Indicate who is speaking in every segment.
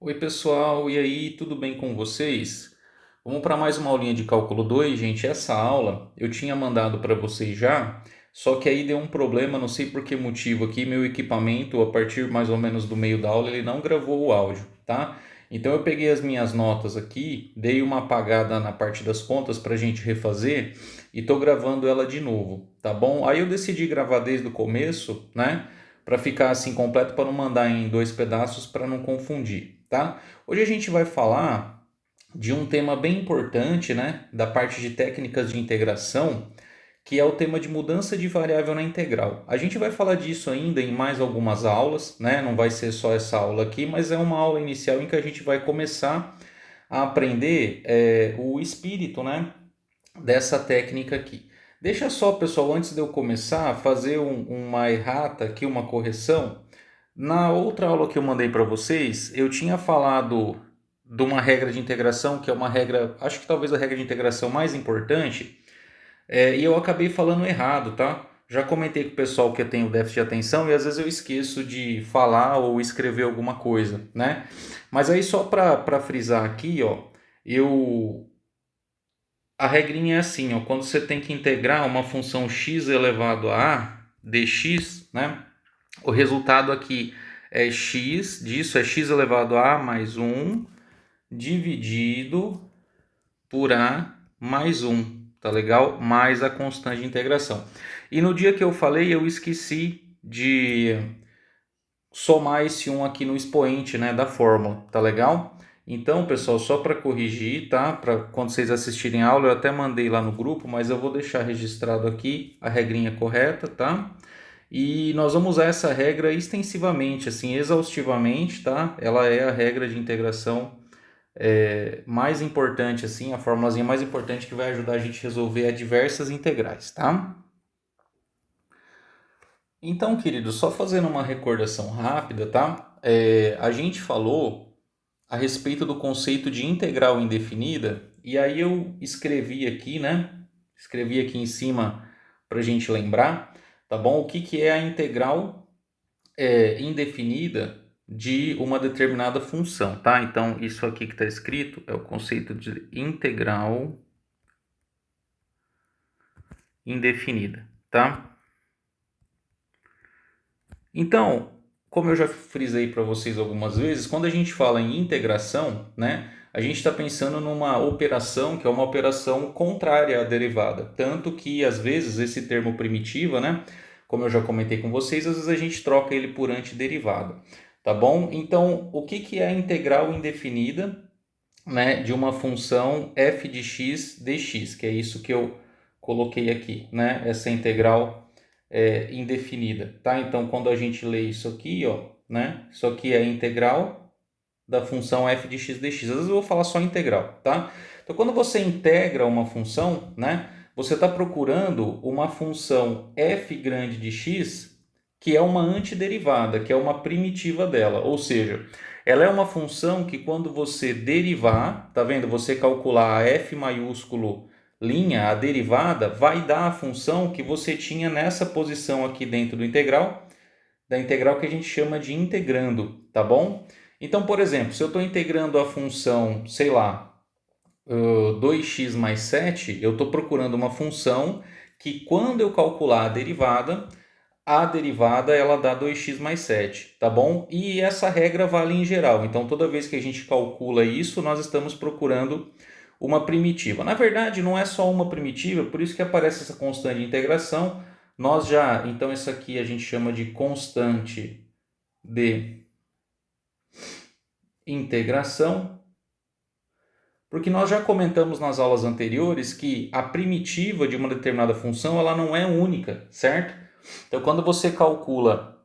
Speaker 1: Oi pessoal, e aí, tudo bem com vocês? Vamos para mais uma aulinha de cálculo 2, gente. Essa aula eu tinha mandado para vocês já, só que aí deu um problema, não sei por que motivo aqui, meu equipamento, a partir mais ou menos do meio da aula, ele não gravou o áudio, tá? Então eu peguei as minhas notas aqui, dei uma apagada na parte das contas para a gente refazer e tô gravando ela de novo, tá bom? Aí eu decidi gravar desde o começo, né? Para ficar assim completo, para não mandar em dois pedaços, para não confundir, tá? Hoje a gente vai falar de um tema bem importante, né, da parte de técnicas de integração, que é o tema de mudança de variável na integral. A gente vai falar disso ainda em mais algumas aulas, né? Não vai ser só essa aula aqui, mas é uma aula inicial em que a gente vai começar a aprender o espírito, né, dessa técnica aqui. Deixa só, pessoal, antes de eu começar, fazer uma errata aqui, uma correção. Na outra aula que eu mandei para vocês, eu tinha falado de uma regra de integração, que é uma regra, acho que talvez a regra de integração mais importante, e eu acabei falando errado, tá? Já comentei com o pessoal que eu tenho déficit de atenção e às vezes eu esqueço de falar ou escrever alguma coisa, né? Mas aí só para frisar aqui, ó, eu a regrinha é assim, ó, quando você tem que integrar uma função x elevado a dx, né? O resultado aqui é x, disso é x elevado a mais 1 dividido por a mais 1, tá legal? Mais a constante de integração. E no dia que eu falei, eu esqueci de somar esse 1 aqui no expoente, né, da fórmula, tá legal? Então, pessoal, só para corrigir, tá? Para quando vocês assistirem a aula, eu até mandei lá no grupo, mas eu vou deixar registrado aqui a regrinha correta, tá? E nós vamos usar essa regra extensivamente, assim, exaustivamente, tá? Ela é a regra de integração mais importante, assim, a formulazinha mais importante que vai ajudar a gente a resolver diversas integrais, tá? Então, querido, só fazendo uma recordação rápida, tá? A gente falou a respeito do conceito de integral indefinida, e aí eu escrevi aqui, né? Escrevi aqui em cima para a gente lembrar, tá bom? O que que é a integral indefinida de uma determinada função, tá? Então, isso aqui que está escrito é o conceito de integral indefinida, tá? Então, como eu já frisei para vocês algumas vezes, quando a gente fala em integração, né, a gente está pensando numa operação que é uma operação contrária à derivada. Tanto que, às vezes, esse termo primitiva, né, como eu já comentei com vocês, às vezes a gente troca ele por antiderivada. Tá bom? Então, o que, que é a integral indefinida, né, de uma função f de x dx, que é isso que eu coloquei aqui, né, essa integral indefinida, tá? Então, quando a gente lê isso aqui, ó, né, isso aqui é a integral da função f de x dx. Às vezes eu vou falar só integral, tá? Então, quando você integra uma função, né, você está procurando uma função f grande de x que é uma antiderivada, que é uma primitiva dela, ou seja, ela é uma função que quando você derivar, tá vendo? Você calcular a f maiúsculo linha, a derivada, vai dar a função que você tinha nessa posição aqui dentro do integral, da integral que a gente chama de integrando, tá bom? Então, por exemplo, se eu estou integrando a função, sei lá, 2x mais 7, eu estou procurando uma função que quando eu calcular a derivada ela dá 2x mais 7, tá bom? E essa regra vale em geral. Então, toda vez que a gente calcula isso, nós estamos procurando uma primitiva. Na verdade, não é só uma primitiva, por isso que aparece essa constante de integração. Nós já, então, isso aqui a gente chama de constante de integração, porque nós já comentamos nas aulas anteriores que a primitiva de uma determinada função ela não é única, certo? Então, quando você calcula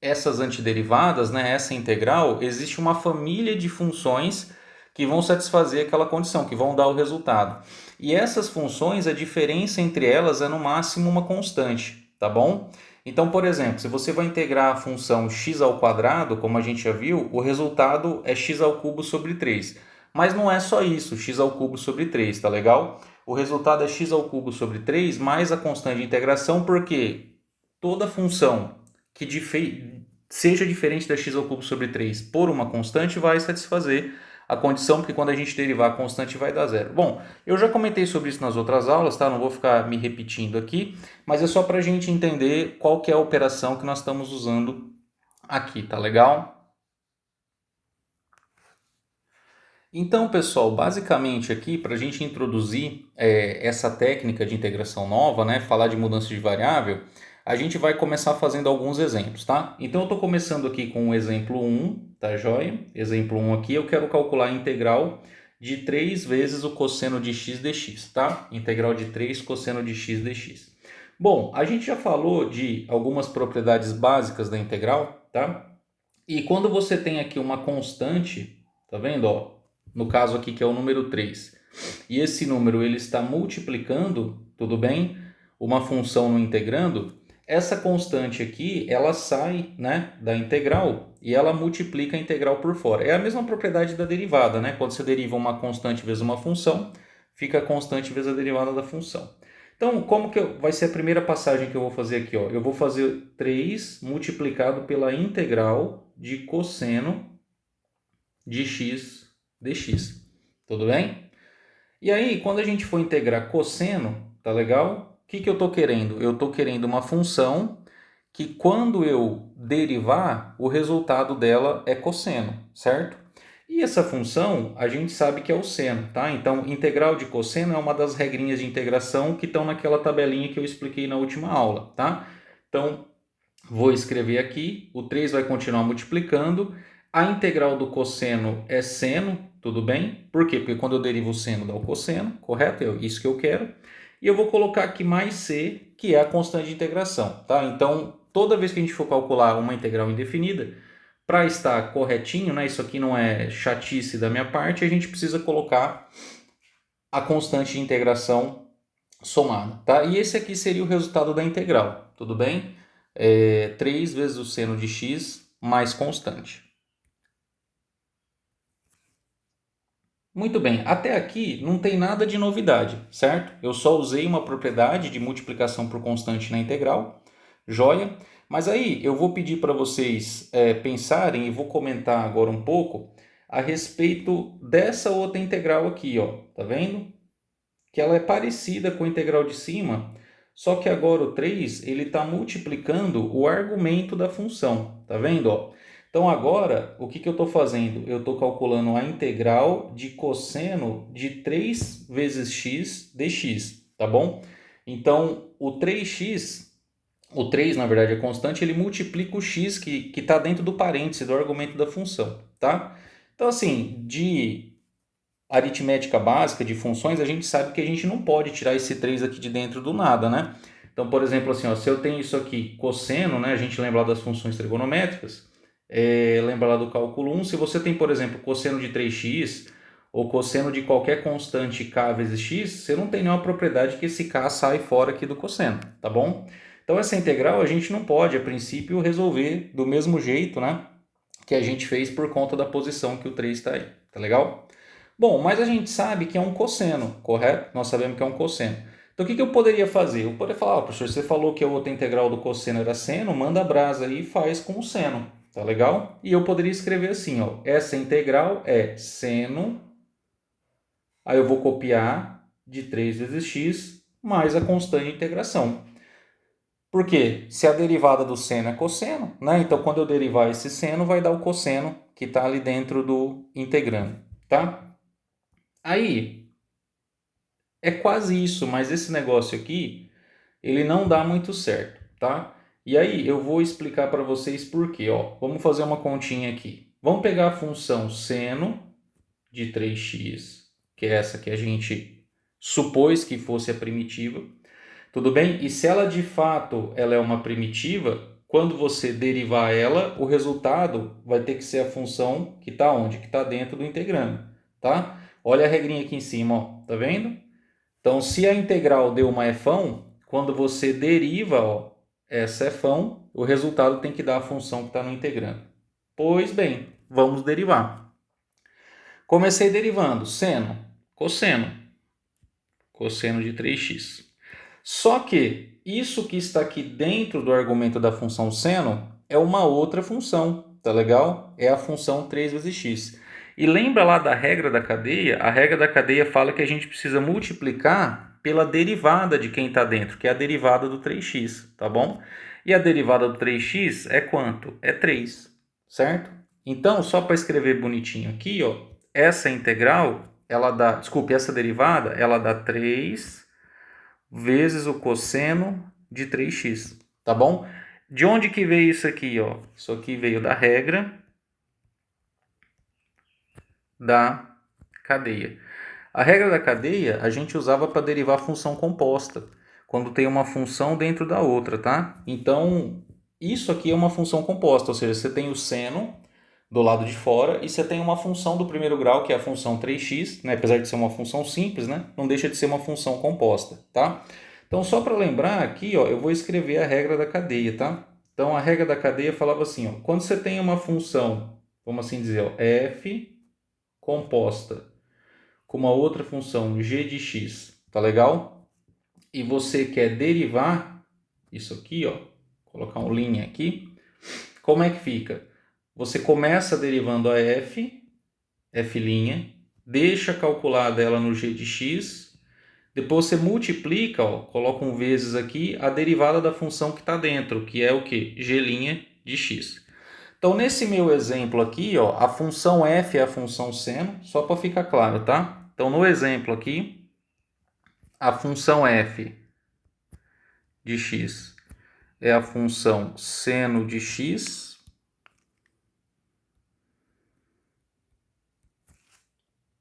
Speaker 1: essas antiderivadas, né, essa integral, existe uma família de funções que vão satisfazer aquela condição, que vão dar o resultado. E essas funções, a diferença entre elas é no máximo uma constante, tá bom? Então, por exemplo, se você vai integrar a função x ao quadrado, como a gente já viu, o resultado é x ao cubo sobre 3. Mas não é só isso, x ao cubo sobre 3, tá legal? O resultado é x ao cubo sobre 3 mais a constante de integração, porque toda função que seja diferente da x ao cubo sobre 3 por uma constante, vai satisfazer a condição, porque quando a gente derivar a constante vai dar zero. Bom, eu já comentei sobre isso nas outras aulas, tá? Não vou ficar me repetindo aqui, mas é só para a gente entender qual que é a operação que nós estamos usando aqui, tá legal? Então, pessoal, basicamente aqui, para a gente introduzir essa técnica de integração nova, né, falar de mudança de variável, a gente vai começar fazendo alguns exemplos, tá? Então, eu estou começando aqui com o exemplo 1, tá joia? Exemplo 1 aqui, eu quero calcular a integral de 3 vezes o cosseno de x dx, tá? Integral de 3 cosseno de x dx. Bom, a gente já falou de algumas propriedades básicas da integral, tá? E quando você tem aqui uma constante, tá vendo, ó? No caso aqui que é o número 3, e esse número ele está multiplicando, tudo bem? Uma função no integrando, essa constante aqui, ela sai, né, da integral e ela multiplica a integral por fora. É a mesma propriedade da derivada, né? Quando você deriva uma constante vezes uma função, fica a constante vezes a derivada da função. Então, como que vai ser a primeira passagem que eu vou fazer aqui? Ó? Eu vou fazer 3 multiplicado pela integral de cosseno de x dx. Tudo bem? E aí, quando a gente for integrar cosseno, tá legal? O que eu estou querendo? Eu estou querendo uma função que quando eu derivar, o resultado dela é cosseno, certo? E essa função, a gente sabe que é o seno, tá? Então, integral de cosseno é uma das regrinhas de integração que estão naquela tabelinha que eu expliquei na última aula, tá? Então, vou escrever aqui, o 3 vai continuar multiplicando, a integral do cosseno é seno, tudo bem? Por quê? Porque quando eu derivo o seno dá o cosseno, correto? É isso que eu quero. E eu vou colocar aqui mais c, que é a constante de integração, tá? Então, toda vez que a gente for calcular uma integral indefinida, para estar corretinho, né? Isso aqui não é chatice da minha parte, a gente precisa colocar a constante de integração somada, tá? E esse aqui seria o resultado da integral, tudo bem? 3 vezes o seno de x mais constante. Muito bem, até aqui não tem nada de novidade, certo? Eu só usei uma propriedade de multiplicação por constante na integral, joia? Mas aí eu vou pedir para vocês pensarem e vou comentar agora um pouco a respeito dessa outra integral aqui, ó, tá vendo? Que ela é parecida com a integral de cima, só que agora o 3 ele está multiplicando o argumento da função, tá vendo? Ó? Então agora, o que eu estou fazendo? Eu estou calculando a integral de cosseno de 3 vezes x dx, tá bom? Então o 3x, o 3 na verdade é constante, ele multiplica o x que está dentro do parêntese do argumento da função, tá? Então assim, de aritmética básica de funções, a gente sabe que a gente não pode tirar esse 3 aqui de dentro do nada, né? Então, por exemplo, assim, ó, se eu tenho isso aqui, cosseno, né? A gente lembra lá das funções trigonométricas, lembra lá do cálculo 1, se você tem, por exemplo, cosseno de 3x ou cosseno de qualquer constante k vezes x, você não tem nenhuma propriedade que esse k sai fora aqui do cosseno, tá bom? Então, essa integral a gente não pode, a princípio, resolver do mesmo jeito, né? Que a gente fez por conta da posição que o 3 está aí, tá legal? Bom, mas a gente sabe que é um cosseno, correto? Nós sabemos que é um cosseno. Então o que eu poderia fazer? Eu poderia falar, professor, você falou que a outra integral do cosseno era seno, manda a brasa aí e faz com o seno, tá legal? E eu poderia escrever assim, ó, essa integral é seno, aí eu vou copiar de 3 vezes x mais a constante de integração. Por quê? Se a derivada do seno é cosseno, né? Então quando eu derivar esse seno, vai dar o cosseno que está ali dentro do integrando, tá? Aí, é quase isso, mas esse negócio aqui, ele não dá muito certo, tá? E aí eu vou explicar para vocês por quê, ó. Vamos fazer uma continha aqui. Vamos pegar a função seno de 3x, que é essa que a gente supôs que fosse a primitiva, tudo bem? E se ela de fato ela é uma primitiva, quando você derivar ela, o resultado vai ter que ser a função que está onde? Que está dentro do integrando, tá? Olha a regrinha aqui em cima, ó. Tá vendo? Então, se a integral deu uma efão, quando você deriva, ó, essa efão, o resultado tem que dar a função que está no integrando. Pois bem, vamos derivar. Comecei derivando seno, cosseno, cosseno de 3x. Só que isso que está aqui dentro do argumento da função seno, é uma outra função, tá legal? É a função 3 vezes x. E lembra lá da regra da cadeia? A regra da cadeia fala que a gente precisa multiplicar pela derivada de quem está dentro, que é a derivada do 3x, tá bom? E a derivada do 3x é quanto? É 3, certo? Então, só para escrever bonitinho aqui, ó, essa integral, ela dá, desculpe, essa derivada, ela dá 3 vezes o cosseno de 3x, tá bom? De onde que veio isso aqui, ó? Isso aqui veio da regra da cadeia. A regra da cadeia a gente usava para derivar a função composta, quando tem uma função dentro da outra, tá? Então, isso aqui é uma função composta, ou seja, você tem o seno do lado de fora e você tem uma função do primeiro grau, que é a função 3x, né? Apesar de ser uma função simples, né? Não deixa de ser uma função composta, tá? Então, só para lembrar aqui, ó, eu vou escrever a regra da cadeia, tá? Então, a regra da cadeia falava assim, ó, quando você tem uma função, vamos assim dizer, ó, f composta com uma outra função g de x, tá legal? E você quer derivar isso aqui, ó, colocar uma linha aqui, como é que fica? Você começa derivando a f, f', deixa calculada ela no g de x, depois você multiplica, ó, coloca um vezes aqui, a derivada da função que está dentro, que é o que? G' de x. Então, nesse meu exemplo aqui, ó, a função f é a função seno, só para ficar claro, tá? Então, no exemplo aqui, a função f de x é a função seno de x.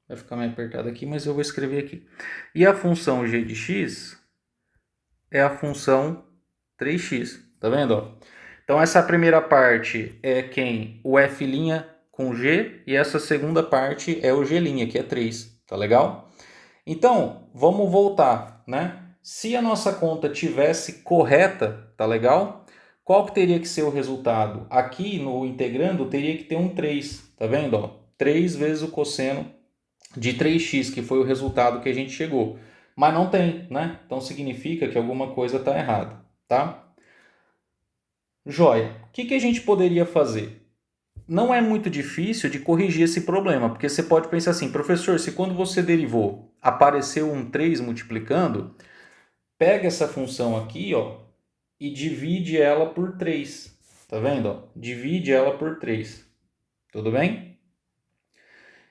Speaker 1: Vai ficar meio apertado aqui, mas eu vou escrever aqui. E a função g de x é a função 3x. Tá vendo? Ó? Então, essa primeira parte é quem? O f' com g. E essa segunda parte é o g', que é 3. Tá legal? Então, vamos voltar, né? Se a nossa conta tivesse correta, tá legal? Qual que teria que ser o resultado? Aqui no integrando teria que ter um 3, tá vendo? Ó? 3 vezes o cosseno de 3x, que foi o resultado que a gente chegou. Mas não tem, né? Então significa que alguma coisa está errada, tá? Joia. O que a gente poderia fazer? Não é muito difícil de corrigir esse problema, porque você pode pensar assim, professor, se quando você derivou apareceu um 3 multiplicando, pega essa função aqui, ó, e divide ela por 3. Tá vendo? Ó? Divide ela por 3. Tudo bem?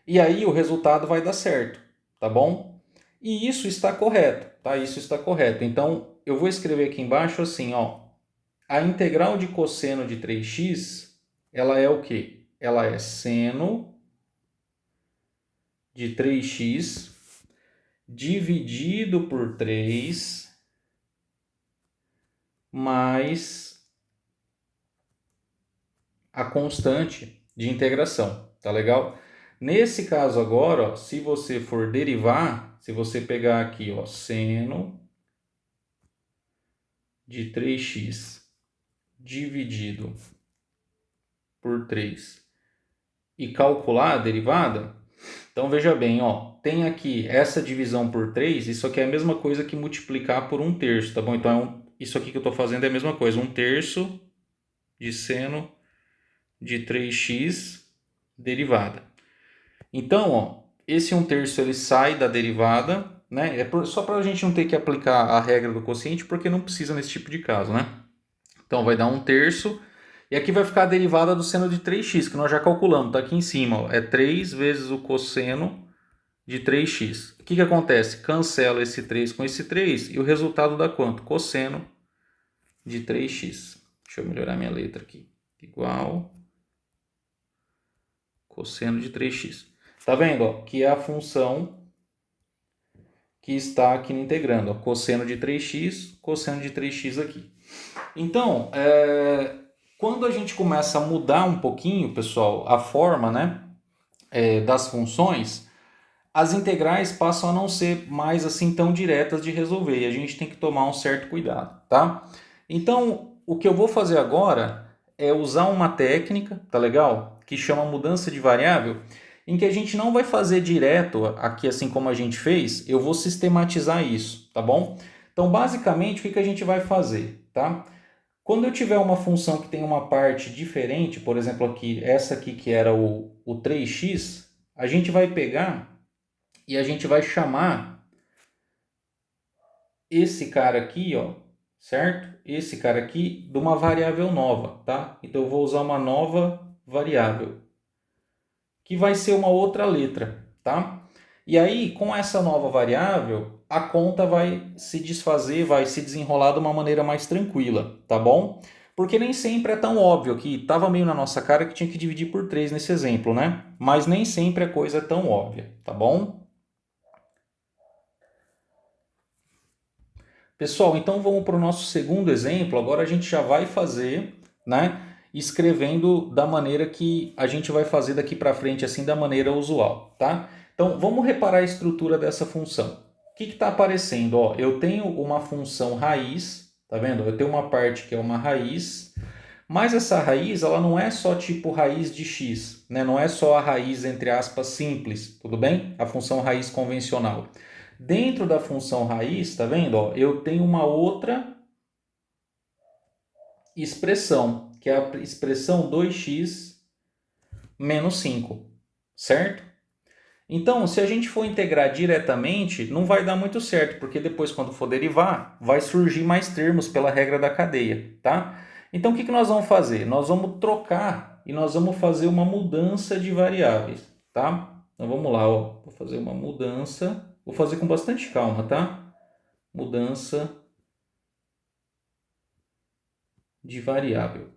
Speaker 1: E aí o resultado vai dar certo, tá bom? E isso está correto, tá? Isso está correto. Então, eu vou escrever aqui embaixo assim, ó. A integral de cosseno de 3x, ela é o quê? Ela é seno de 3x dividido por 3 mais a constante de integração, tá legal? Nesse caso agora, ó, se você for derivar, se você pegar aqui, ó, seno de 3x dividido por 3 e calcular a derivada, então veja bem, ó, tem aqui essa divisão por 3, isso aqui é a mesma coisa que multiplicar por 1/3, tá bom? Então isso aqui que eu estou fazendo é a mesma coisa, 1/3 de seno de 3x derivada. Então, ó, esse 1/3 ele sai da derivada, né? Só para a gente não ter que aplicar a regra do quociente, porque não precisa nesse tipo de caso, né? Então vai dar 1/3. E aqui vai ficar a derivada do seno de 3x, que nós já calculamos, tá aqui em cima, ó, é 3 vezes o cosseno de 3x. O que acontece? Cancela esse 3 com esse 3 e o resultado dá quanto? Cosseno de 3x. Deixa eu melhorar minha letra aqui. Igual cosseno de 3x. Tá vendo? Ó, que é a função que está aqui no integrando. Ó, cosseno de 3x, cosseno de 3x aqui. Então, quando a gente começa a mudar um pouquinho, pessoal, a forma, né, das funções, as integrais passam a não ser mais assim tão diretas de resolver. E a gente tem que tomar um certo cuidado, tá? Então, o que eu vou fazer agora é usar uma técnica, tá legal? Que chama mudança de variável, em que a gente não vai fazer direto aqui assim como a gente fez, eu vou sistematizar isso, tá bom? Então, basicamente, o que a gente vai fazer, tá? Quando eu tiver uma função que tem uma parte diferente, por exemplo, aqui, essa aqui que era o 3x, a gente vai pegar e a gente vai chamar esse cara aqui, ó, certo? Esse cara aqui de uma variável nova, tá? Então eu vou usar uma nova variável, que vai ser uma outra letra, tá? E aí, com essa nova variável, a conta vai se desfazer, vai se desenrolar de uma maneira mais tranquila, tá bom? Porque nem sempre é tão óbvio, que estava meio na nossa cara que tinha que dividir por 3 nesse exemplo, né? Mas nem sempre a coisa é tão óbvia, tá bom? Pessoal, então vamos para o nosso segundo exemplo. Agora a gente já vai fazer, né, escrevendo da maneira que a gente vai fazer daqui para frente, assim, da maneira usual, tá? Então vamos reparar a estrutura dessa função. O que está aparecendo? Ó, eu tenho uma função raiz, tá vendo? Eu tenho uma parte que é uma raiz, mas essa raiz ela não é só tipo raiz de x, né? Não é só a raiz entre aspas simples, tudo bem? A função raiz convencional. Dentro da função raiz, tá vendo? Ó, eu tenho uma outra expressão, que é a expressão 2x menos 5, certo? Então, se a gente for integrar diretamente, não vai dar muito certo, porque depois, quando for derivar, vai surgir mais termos pela regra da cadeia, tá? Então, o que nós vamos fazer? Nós vamos trocar e nós vamos fazer uma mudança de variáveis, tá? Então, vamos lá, ó. Vou fazer uma mudança, vou fazer com bastante calma, tá? Mudança de variável.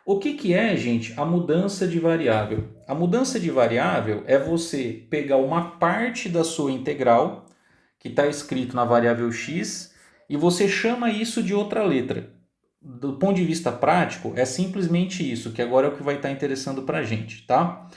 Speaker 1: O que é, gente, a mudança de variável? A mudança de variável é você pegar uma parte da sua integral, que está escrito na variável x, e você chama isso de outra letra. Do ponto de vista prático, é simplesmente isso, que agora é o que vai estar interessando para a gente, tá?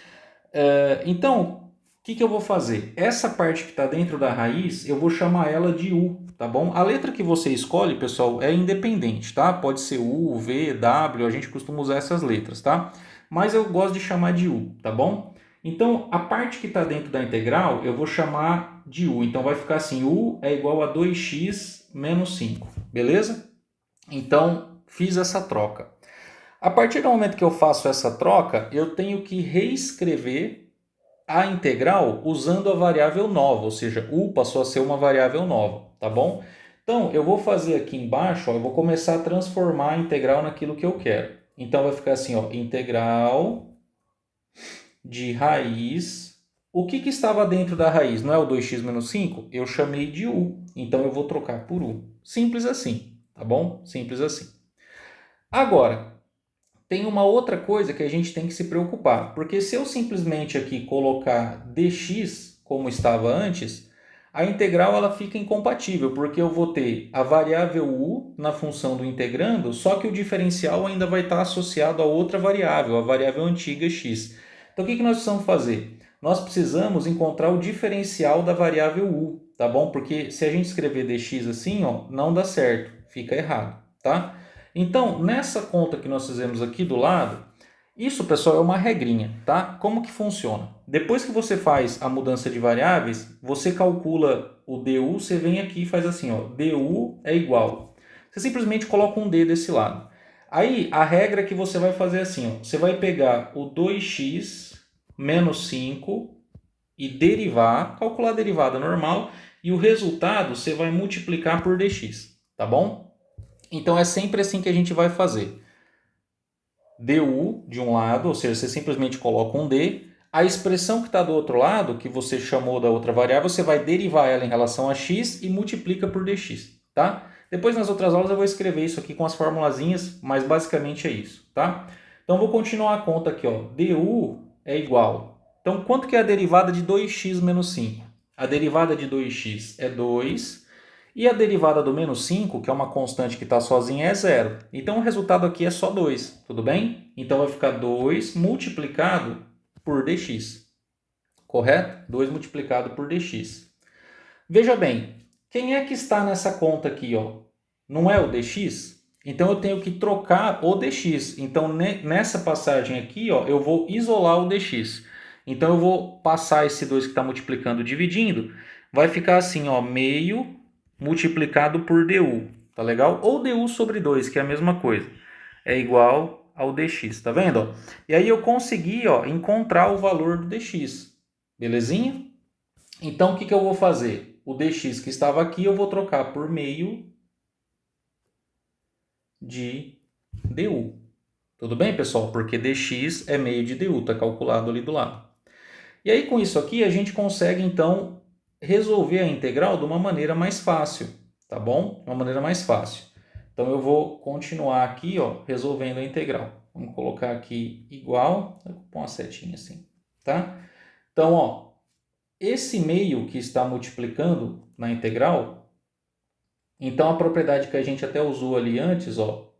Speaker 1: Então, o que eu vou fazer? Essa parte que está dentro da raiz, eu vou chamar ela de u, tá bom? A letra que você escolhe, pessoal, é independente, tá? Pode ser u, v, w, a gente costuma usar essas letras, tá? Mas eu gosto de chamar de u, tá bom? Então, a parte que está dentro da integral, eu vou chamar de u. Então, vai ficar assim, u é igual a 2x menos 5, beleza? Então, fiz essa troca. A partir do momento que eu faço essa troca, eu tenho que reescrever a integral usando a variável nova, ou seja, u passou a ser uma variável nova, tá bom? Então, eu vou fazer aqui embaixo, ó, eu vou começar a transformar a integral naquilo que eu quero. Então, vai ficar assim, ó, integral de raiz. O que estava dentro da raiz? Não é o 2x menos 5? Eu chamei de u, então eu vou trocar por u. Simples assim, tá bom? Simples assim. Agora, tem uma outra coisa que a gente tem que se preocupar, porque se eu simplesmente aqui colocar dx como estava antes, a integral ela fica incompatível, porque eu vou ter a variável u na função do integrando, só que o diferencial ainda vai estar associado a outra variável, a variável antiga x. Então o que nós precisamos fazer? Nós precisamos encontrar o diferencial da variável u, tá bom? Porque se a gente escrever dx assim, ó, não dá certo, fica errado, tá? Então, nessa conta que nós fizemos aqui do lado, isso, pessoal, é uma regrinha, tá? Como que funciona? Depois que você faz a mudança de variáveis, você calcula o du, você vem aqui e faz assim, ó, du é igual. Você simplesmente coloca um d desse lado. Aí, a regra que você vai fazer assim, ó, você vai pegar o 2x menos 5 e derivar, calcular a derivada normal, e o resultado você vai multiplicar por dx, tá bom? Então é sempre assim que a gente vai fazer. du de um lado, ou seja, você simplesmente coloca um d. A expressão que está do outro lado, que você chamou da outra variável, você vai derivar ela em relação a x e multiplica por dx, tá? Depois nas outras aulas eu vou escrever isso aqui com as formulazinhas, mas basicamente é isso, tá? Então vou continuar a conta aqui, ó. du é igual. Então quanto que é a derivada de 2x menos 5? A derivada de 2x é 2. E a derivada do menos 5, que é uma constante que está sozinha, é zero. Então o resultado aqui é só 2, tudo bem? Então vai ficar 2 multiplicado por dx, correto? 2 multiplicado por dx. Veja bem, quem é que está nessa conta aqui, ó? Não é o dx? Então eu tenho que trocar o dx. Então nessa passagem aqui, ó, eu vou isolar o dx. Então eu vou passar esse 2 que está multiplicando dividindo. Vai ficar assim, ó, meio multiplicado por du, tá legal? Ou du sobre 2, que é a mesma coisa. é igual ao dx, tá vendo? Ó? E aí eu consegui, ó, encontrar o valor do dx, belezinha? Então o que eu vou fazer? O dx que estava aqui eu vou trocar por meio de du. Tudo bem, pessoal? Porque dx é meio de du, está calculado ali do lado. E aí com isso aqui a gente consegue então resolver a integral de uma maneira mais fácil, tá bom? De uma maneira mais fácil. Então eu vou continuar aqui, ó, resolvendo a integral. Vamos colocar aqui igual, vou pôr uma setinha assim, tá? Então, ó, esse meio que está multiplicando na integral, então a propriedade que a gente até usou ali antes, ó,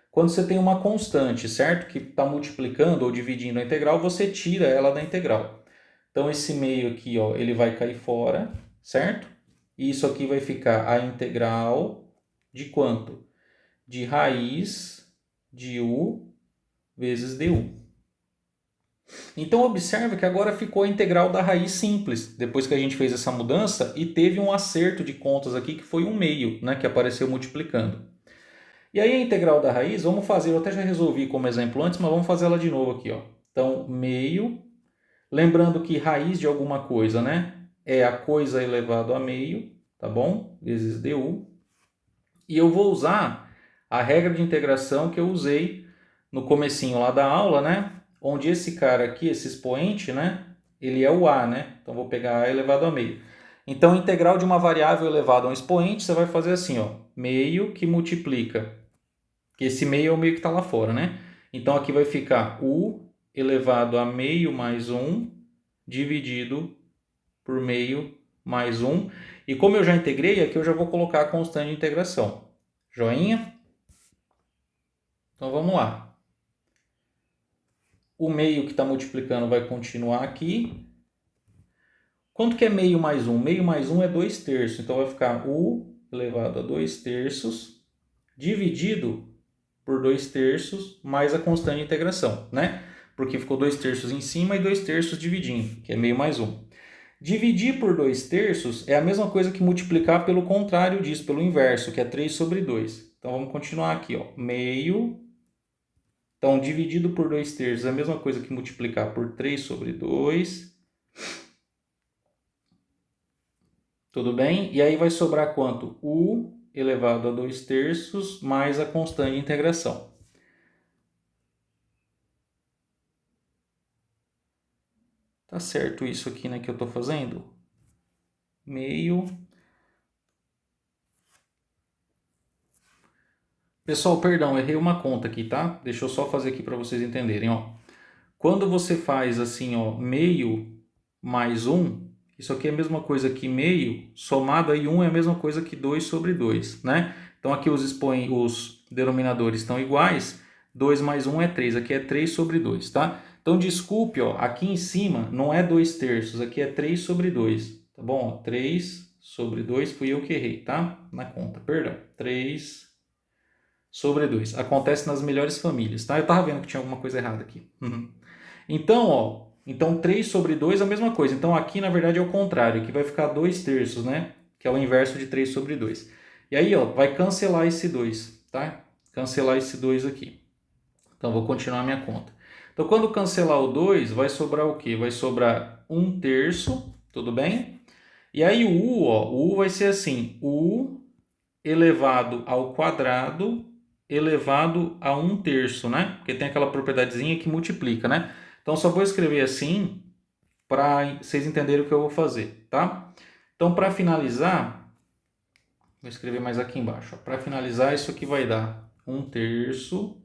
Speaker 1: quando você tem uma constante, certo? Que está multiplicando ou dividindo a integral, você tira ela da integral. Então esse meio aqui, ó, ele vai cair fora, certo? E isso aqui vai ficar a integral de quanto? De raiz de u vezes du. Então observe que agora ficou a integral da raiz simples, depois que a gente fez essa mudança e teve um acerto de contas aqui que foi um meio, né, que apareceu multiplicando. E aí a integral da raiz, vamos fazer, eu até já resolvi como exemplo antes, mas vamos fazer ela de novo aqui, ó. Então, meio, lembrando que raiz de alguma coisa, né, é a coisa elevado a meio, tá bom? Vezes du. E eu vou usar a regra de integração que eu usei no comecinho lá da aula, né? Onde esse cara aqui, esse expoente, né? Ele é o a, né? Então vou pegar a elevado a meio. Então, integral de uma variável elevada a um expoente, você vai fazer assim, ó. Meio que multiplica. Que esse meio é o meio que está lá fora, né? Então aqui vai ficar u elevado a meio mais 1 dividido por meio mais 1. E como eu já integrei, aqui eu já vou colocar a constante de integração. Joinha? Então vamos lá. O meio que está multiplicando vai continuar aqui. Quanto que é meio mais 1? Meio mais 1 é 2 terços. Então vai ficar u elevado a 2 terços dividido por 2 terços mais a constante de integração, né? Porque ficou 2 terços em cima e 2 terços dividindo, que é meio mais 1. Dividir por 2 terços é a mesma coisa que multiplicar pelo contrário disso, pelo inverso, que é 3 sobre 2. Então vamos continuar aqui, ó. Meio. Então, dividido por 2 terços é a mesma coisa que multiplicar por 3 sobre 2. Tudo bem? E aí vai sobrar quanto? U elevado a 2 terços mais a constante de integração. Tá certo isso aqui, né, que eu estou fazendo? Meio. Pessoal, perdão, errei uma conta aqui, tá? Deixa eu só fazer aqui para vocês entenderem, ó. Quando você faz assim, ó, meio mais 1, isso aqui é a mesma coisa que meio, somado aí 1 é a mesma coisa que 2 sobre 2, né? Então aqui os denominadores estão iguais, 2 mais 1 é 3, aqui é 3 sobre 2, tá? Então desculpe, ó, aqui em cima não é 2 terços, aqui é 3 sobre 2, tá bom? 3 sobre 2, fui eu que errei, tá? Na conta, perdão. 3 sobre 2. Acontece nas melhores famílias, tá? Eu tava vendo que tinha alguma coisa errada aqui. Então, ó, então 3 sobre 2 é a mesma coisa. Então aqui na verdade é o contrário, aqui vai ficar 2 terços, né? Que é o inverso de 3 sobre 2. E aí, ó, vai cancelar esse 2, tá? Cancelar esse 2 aqui. Então vou continuar minha conta. Então quando cancelar o 2, vai sobrar o quê? Vai sobrar 1 terço, tudo bem? E aí o u, ó, o u vai ser assim, u elevado ao quadrado elevado a 1 terço, né? Porque tem aquela propriedadezinha que multiplica, né? Então só vou escrever assim para vocês entenderem o que eu vou fazer, tá? Então para finalizar, vou escrever mais aqui embaixo. Para finalizar, isso aqui vai dar 1 terço.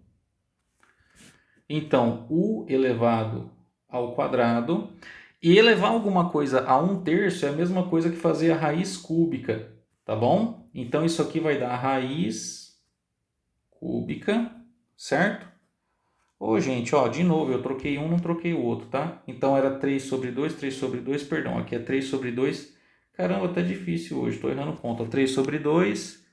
Speaker 1: Então, u elevado ao quadrado. E elevar alguma coisa a 1 terço é a mesma coisa que fazer a raiz cúbica, tá bom? Então isso aqui vai dar a raiz cúbica, certo? Ô, gente, ó, de novo, eu troquei um, não troquei o outro, tá? Então era 3 sobre 2, 3 sobre 2, perdão, aqui é 3 sobre 2. Caramba, tá difícil hoje, tô errando conta. 3 sobre 2,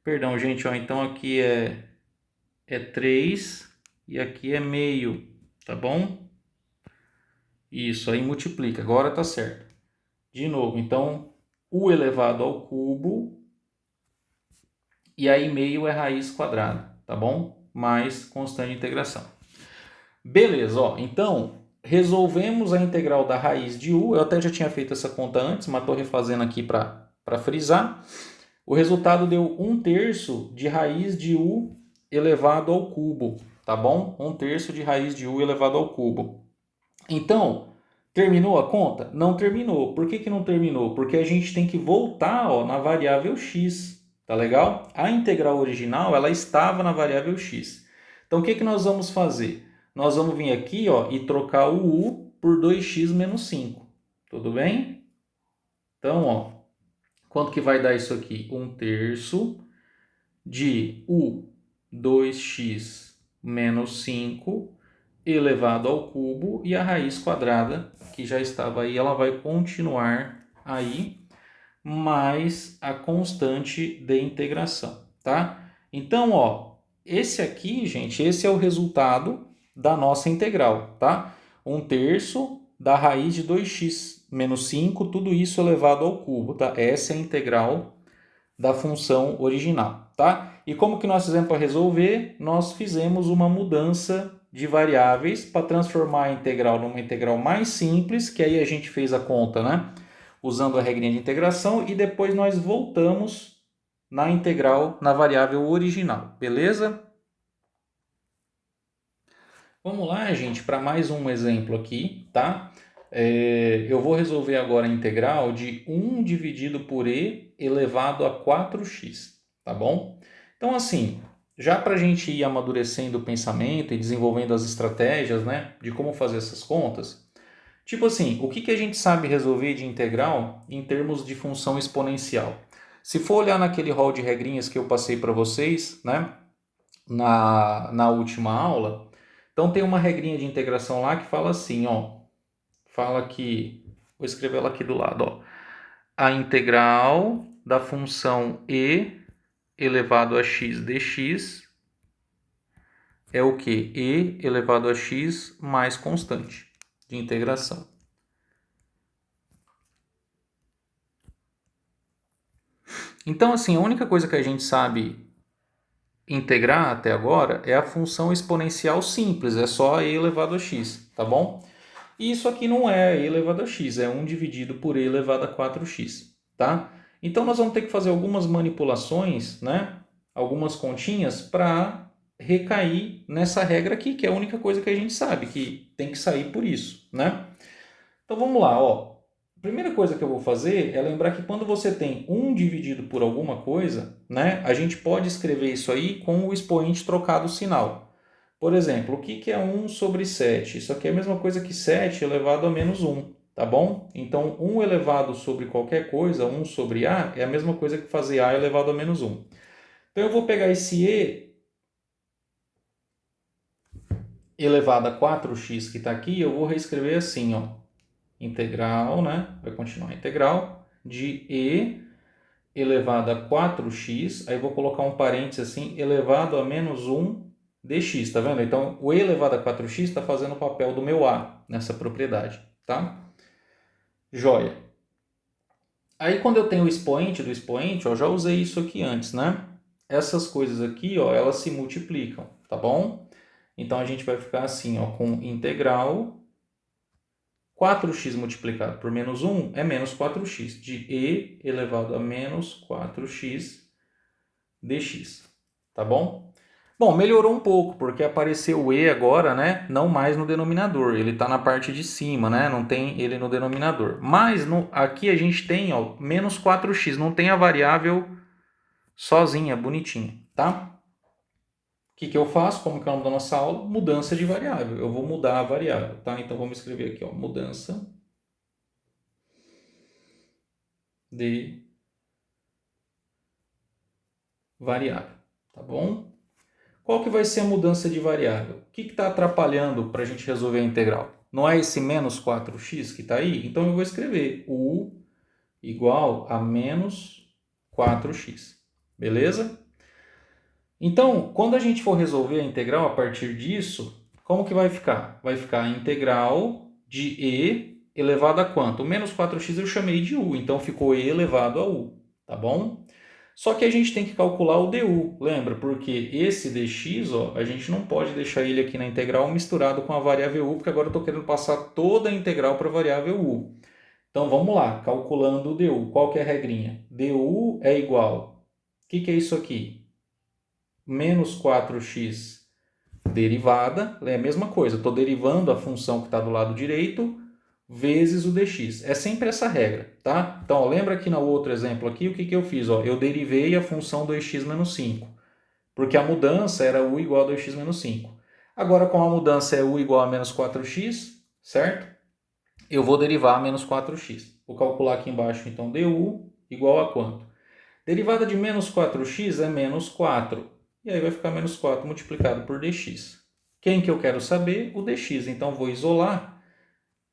Speaker 1: perdão, gente, ó, então aqui é 3 e aqui é meio, tá bom? Isso, aí multiplica, agora tá certo. De novo, então, u elevado ao cubo, e aí meio é raiz quadrada, tá bom? mais constante de integração. Beleza, ó, então resolvemos a integral da raiz de u. Eu até já tinha feito essa conta antes, mas estou refazendo aqui para frisar. O resultado deu 1/3 de raiz de u elevado ao cubo, tá bom? 1/3 de raiz de u elevado ao cubo. Então, terminou a conta? Não terminou. Por que não terminou? Porque a gente tem que voltar, ó, na variável x, tá legal? A integral original, ela estava na variável x. Então, o que nós vamos fazer? Nós vamos vir aqui, ó, e trocar o u por 2x menos 5. Tudo bem? Então, ó, quanto que vai dar isso aqui? 1/3 de u 2x menos 5 elevado ao cubo, e a raiz quadrada, que já estava aí, ela vai continuar aí, mais a constante de integração, tá? Então, ó, esse aqui, gente, esse é o resultado da nossa integral, tá? 1/3 da raiz de 2x menos 5, tudo isso elevado ao cubo, tá? Essa é a integral da função original, tá? E como que nós fizemos para resolver? Nós fizemos uma mudança de variáveis para transformar a integral numa integral mais simples, que aí a gente fez a conta, né? Usando a regrinha de integração, e depois nós voltamos na integral, na variável original, beleza? Vamos lá, gente, para mais um exemplo aqui, tá? Eu vou resolver agora a integral de 1 dividido por e elevado a 4x, tá bom? Então, assim, já para a gente ir amadurecendo o pensamento e desenvolvendo as estratégias, né, de como fazer essas contas, tipo assim, o que a gente sabe resolver de integral em termos de função exponencial? Se for olhar naquele rol de regrinhas que eu passei para vocês, né, na última aula, então tem uma regrinha de integração lá que fala assim, ó, fala que, vou escrever ela aqui do lado, ó, a integral da função e elevado a x dx é o que? E elevado a x mais constante de integração. Então, assim, a única coisa que a gente sabe integrar até agora é a função exponencial simples, é só e elevado a x, tá bom? E isso aqui não é e elevado a x, é 1 dividido por e elevado a 4x, tá? Então nós vamos ter que fazer algumas manipulações, né? Algumas continhas para recair nessa regra aqui, que é a única coisa que a gente sabe, que tem que sair por isso, né? Então vamos lá, ó. A primeira coisa que eu vou fazer é lembrar que quando você tem 1 dividido por alguma coisa, né? A gente pode escrever isso aí com o expoente trocado o sinal. Por exemplo, o que é 1 sobre 7? Isso aqui é a mesma coisa que 7 elevado a menos 1, tá bom? Então, 1 elevado sobre qualquer coisa, 1 sobre a, é a mesma coisa que fazer a elevado a menos 1. Então, eu vou pegar esse e elevado a 4x que está aqui, eu vou reescrever assim, ó. Integral, né? Vai continuar a integral de e elevado a 4x, aí eu vou colocar um parênteses assim, elevado a menos 1 dx, tá vendo? Então, o e elevado a 4x está fazendo o papel do meu a nessa propriedade, tá? Joia. Aí, quando eu tenho o expoente do expoente, ó, já usei isso aqui antes, né? Essas coisas aqui, ó, elas se multiplicam, tá bom? Então, a gente vai ficar assim, ó, com integral 4x multiplicado por menos 1 é menos 4x, de e elevado a menos 4x dx, tá bom? Bom, melhorou um pouco, porque apareceu o e agora, né? Não mais no denominador, ele está na parte de cima, né? Não tem ele no denominador. Mas aqui a gente tem, ó, menos 4x, não tem a variável sozinha, bonitinha, tá? O que eu faço? Como que é o nome da nossa aula? Mudança de variável. Eu vou mudar a variável, tá? Então vamos escrever aqui, ó, mudança de variável, tá bom? Qual que vai ser a mudança de variável? O que está atrapalhando para a gente resolver a integral? Não é esse menos 4x que está aí? Então eu vou escrever u igual a menos 4x, beleza? Então, quando a gente for resolver a integral a partir disso, como que vai ficar? Vai ficar a integral de e elevado a quanto? O menos 4x eu chamei de u, então ficou e elevado a u, tá bom? Só que a gente tem que calcular o du, lembra? Porque esse dx, ó, a gente não pode deixar ele aqui na integral misturado com a variável u, porque agora eu estou querendo passar toda a integral para a variável u. Então vamos lá, calculando o du. Qual que é a regrinha? Du é igual. O que é isso aqui? Menos 4x derivada, é a mesma coisa, estou derivando a função que está do lado direito vezes o dx. É sempre essa regra, tá? Então, ó, lembra que no outro exemplo aqui, o que eu fiz? Ó, eu derivei a função 2x menos 5, porque a mudança era u igual a 2x menos 5. Agora, como a mudança é u igual a menos 4x, certo? Eu vou derivar a menos 4x. Vou calcular aqui embaixo, então, du igual a quanto? Derivada de menos 4x é menos 4. E aí vai ficar menos 4 multiplicado por dx. Quem que eu quero saber? O dx. Então, vou isolar.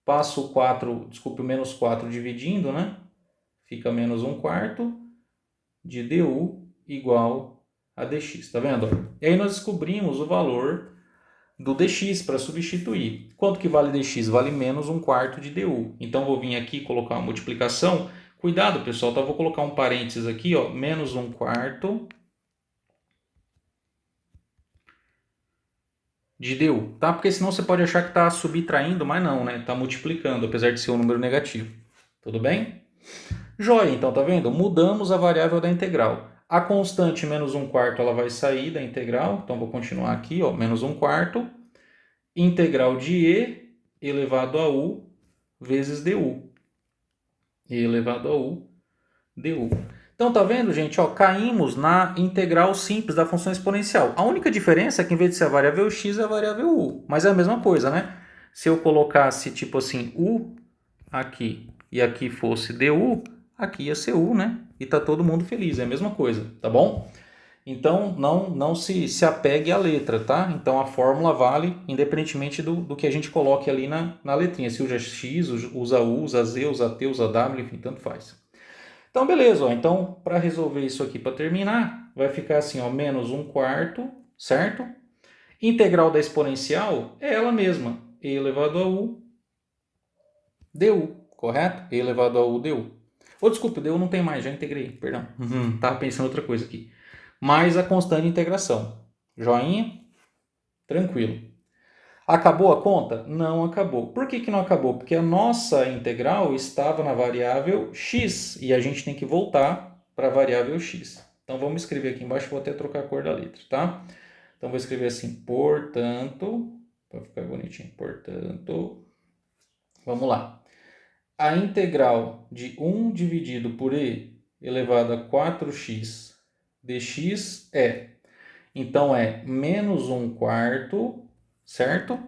Speaker 1: Passo o 4, desculpe, o menos 4 dividindo, né? Fica menos 1 quarto de du igual a dx. Tá vendo? E aí nós descobrimos o valor do dx para substituir. Quanto que vale dx? Vale menos 1 quarto de du. Então, vou vir aqui colocar uma multiplicação. Cuidado, pessoal, tá? Vou colocar um parênteses aqui, ó, menos 1 quarto de du, tá? Porque senão você pode achar que está subtraindo, mas não, né? Está multiplicando, apesar de ser um número negativo. Tudo bem? Joia, então, tá vendo? Mudamos a variável da integral. A constante menos 1 quarto ela vai sair da integral, então vou continuar aqui, ó, menos 1 quarto, integral de e elevado a u vezes du. E elevado a u du. Então, tá vendo, gente? Ó, caímos na integral simples da função exponencial. A única diferença é que, em vez de ser a variável x, é a variável u. Mas é a mesma coisa, né? Se eu colocasse, tipo assim, u aqui e aqui fosse du, aqui ia ser u, né? E tá todo mundo feliz, é a mesma coisa, tá bom? Então, não se apegue à letra, tá? Então, a fórmula vale independentemente do que a gente coloque ali na letrinha. Se usa x, usa u, usa z, usa t, usa w, enfim, tanto faz. Então, beleza, ó. Então, para resolver isso aqui, para terminar, vai ficar assim, ó, menos 1 quarto, certo? Integral da exponencial é ela mesma, e elevado a u du, correto? E elevado a u du. Ou desculpa, du não tem mais, já integrei, perdão. Tava pensando outra coisa aqui. Mais a constante de integração. Joinha? Tranquilo. Acabou a conta? Não acabou. Por que não acabou? Porque a nossa integral estava na variável x e a gente tem que voltar para a variável x. Então vamos escrever aqui embaixo, vou até trocar a cor da letra, tá? Então vou escrever assim, portanto, para ficar bonitinho, portanto, vamos lá. A integral de 1 dividido por e elevado a 4x dx então é menos 1 quarto, certo?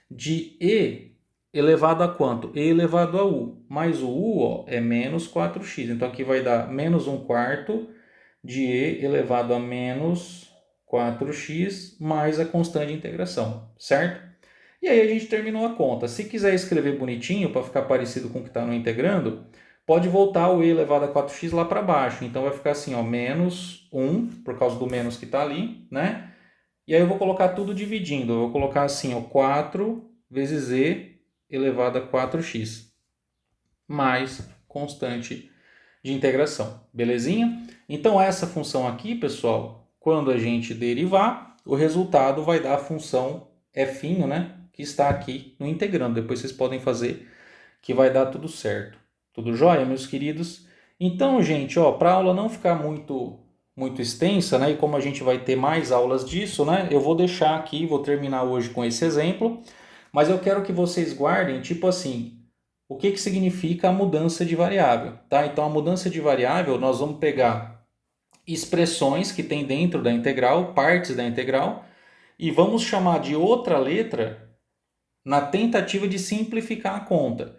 Speaker 1: De e elevado a quanto? E elevado a u. Mais o u, ó, é menos 4x. Então aqui vai dar menos 1 quarto de e elevado a menos 4x mais a constante de integração, certo? E aí a gente terminou a conta. Se quiser escrever bonitinho, para ficar parecido com o que está no integrando, pode voltar o e elevado a 4x lá para baixo. Então vai ficar assim, ó, menos 1, por causa do menos que está ali, né? E aí eu vou colocar tudo dividindo. Eu vou colocar assim, ó, 4 vezes e elevado a 4x, mais constante de integração. Belezinha? Então essa função aqui, pessoal, quando a gente derivar, o resultado vai dar a função f, né, que está aqui no integrando. Depois vocês podem fazer que vai dar tudo certo. Tudo jóia, meus queridos? Então, gente, ó, para a aula não ficar muito extensa, né, e como a gente vai ter mais aulas disso, né, eu vou deixar aqui, vou terminar hoje com esse exemplo, mas eu quero que vocês guardem, tipo assim, o que significa a mudança de variável, tá? Então, a mudança de variável, nós vamos pegar expressões que tem dentro da integral, partes da integral, e vamos chamar de outra letra na tentativa de simplificar a conta.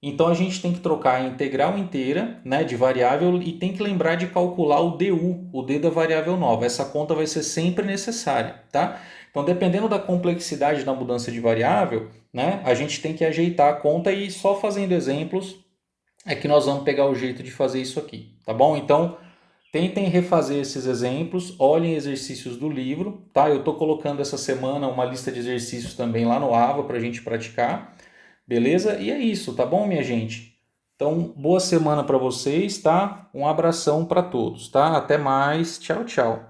Speaker 1: Então a gente tem que trocar a integral inteira, né, de variável e tem que lembrar de calcular o du, o d da variável nova. Essa conta vai ser sempre necessária, tá? Então dependendo da complexidade da mudança de variável, né, a gente tem que ajeitar a conta e só fazendo exemplos é que nós vamos pegar o jeito de fazer isso aqui, tá bom? Então tentem refazer esses exemplos, olhem exercícios do livro, tá? Eu estou colocando essa semana uma lista de exercícios também lá no AVA para a gente praticar. Beleza? E é isso, tá bom, minha gente? Então, boa semana para vocês, tá? Um abração para todos, tá? Até mais. Tchau, tchau.